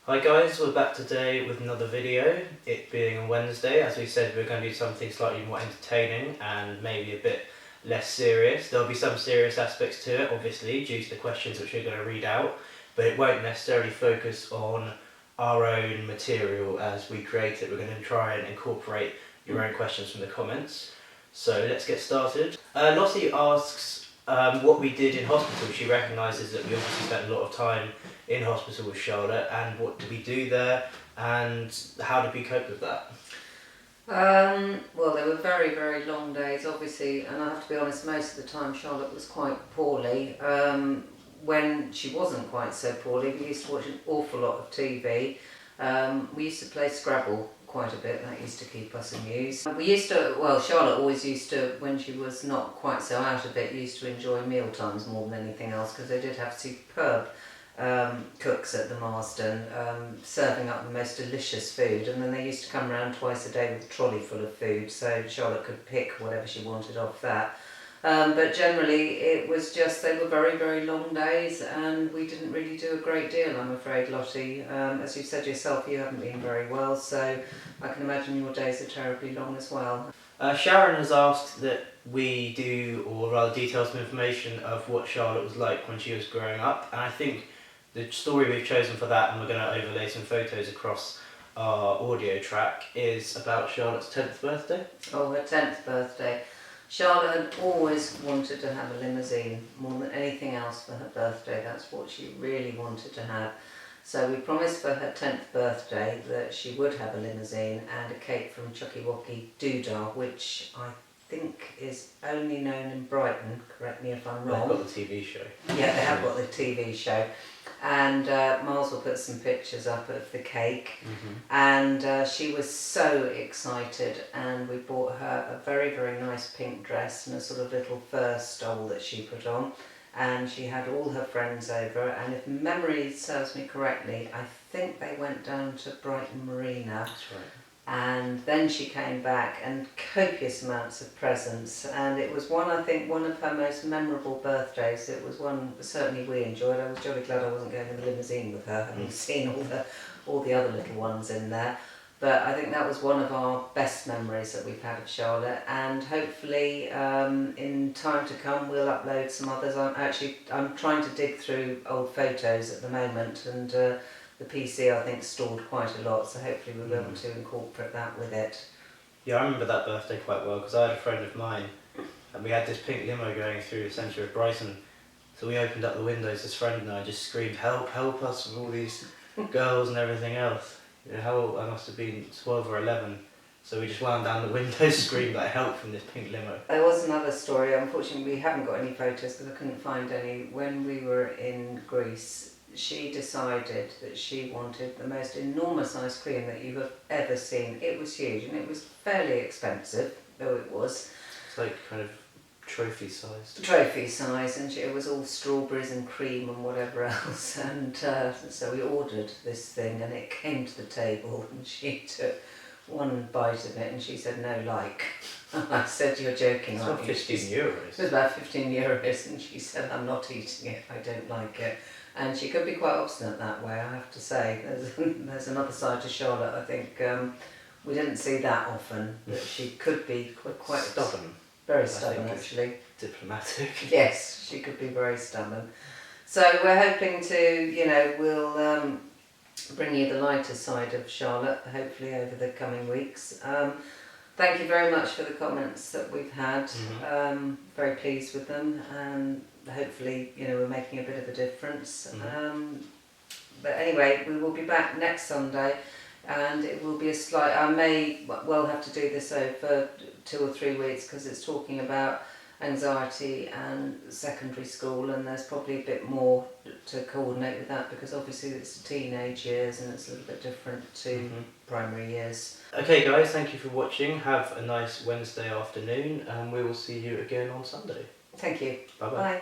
Hi guys, we're back today with another video. It being a Wednesday, as we said, we're going to do something slightly more entertaining and maybe a bit less serious. There'll be some serious aspects to it, obviously, due to the questions which we're going to read out, but it won't necessarily focus on our own material as we create it. We're going to try and incorporate your own questions from the comments. So let's get started. Lottie asks what we did in hospital. She recognises that we obviously spent a lot of time in hospital with Charlotte, and what did we do there, and how did we cope with that? Well, they were very, very long days, obviously, and I have to be honest, most of the time Charlotte was quite poorly. When she wasn't quite so poorly, we used to watch an awful lot of TV. We used to play Scrabble quite a bit. That used to keep us amused. Charlotte always used to, when she was not quite so out of it, used to enjoy meal times more than anything else, because they did have superb cooks at the Marsden, serving up the most delicious food, and then they used to come around twice a day with a trolley full of food, so Charlotte could pick whatever she wanted off that. But generally it was just, they were very, very long days, and we didn't really do a great deal, I'm afraid, Lottie. As you said yourself, you haven't been very well, so I can imagine your days are terribly long as well. Sharon has asked that we do, or rather detail some information of what Charlotte was like when she was growing up, and I think the story we've chosen for that, and we're going to overlay some photos across our audio track, is about Charlotte's 10th birthday. Oh, her 10th birthday. Charlotte had always wanted to have a limousine more than anything else for her birthday. That's what she really wanted to have. So we promised for her 10th birthday that she would have a limousine and a cake from Chucky Wacky Doodah, which I think is only known in Brighton, correct me if I'm wrong. They've got the TV show. Yeah, they have got the TV show. And Miles will put some pictures up of the cake. And she was so excited, and we bought her a very, very nice pink dress and a sort of little fur stole that she put on, and she had all her friends over, and if memory serves me correctly, I think they went down to Brighton Marina. That's right. And then she came back, and copious amounts of presents, and it was one of her most memorable birthdays. It was one certainly we enjoyed. I was jolly glad I wasn't going in the limousine with her, having seen all the other little ones in there. But I think that was one of our best memories that we've had of Charlotte, and hopefully in time to come we'll upload some others. I'm trying to dig through old photos at the moment, and the PC I think stored quite a lot, so hopefully we'll be able to incorporate that with it. Yeah, I remember that birthday quite well, because I had a friend of mine, and we had this pink limo going through the centre of Brighton. So we opened up the windows, this friend and I just screamed, help us, with all these girls and everything else. You know, how old I must have been, 12 or 11. So we just wound down the windows, screamed like help from this pink limo. There was another story, unfortunately we haven't got any photos because I couldn't find any. When we were in Greece, she decided that she wanted the most enormous ice cream that you have ever seen. It was huge, and it was fairly expensive, though it was. It's like kind of trophy sized. Trophy size, and it was all strawberries and cream and whatever else, and so we ordered this thing, and it came to the table, and she took one bite of it, and she said, no, like. I said, you're joking, it's aren't about you? 15 euros. It was about 15 euros, and she said, I'm not eating it, I don't like it. And she could be quite obstinate that way, I have to say. There's another side to Charlotte, I think. We didn't see that often, but she could be quite stubborn. Very stubborn, actually. Diplomatic. Yes, she could be very stubborn. So we're hoping to, we'll bring you the lighter side of Charlotte, hopefully over the coming weeks. Thank you very much for the comments that we've had. Very pleased with them, and hopefully, we're making a bit of a difference. But anyway, we will be back next Sunday, and it will be I may well have to do this over 2 or 3 weeks, because it's talking about anxiety and secondary school, and there's probably a bit more to coordinate with that, because obviously it's teenage years and it's a little bit different to primary years. Okay guys, thank you for watching. Have a nice Wednesday afternoon, and we will see you again on Sunday. Thank you. Bye-bye. Bye.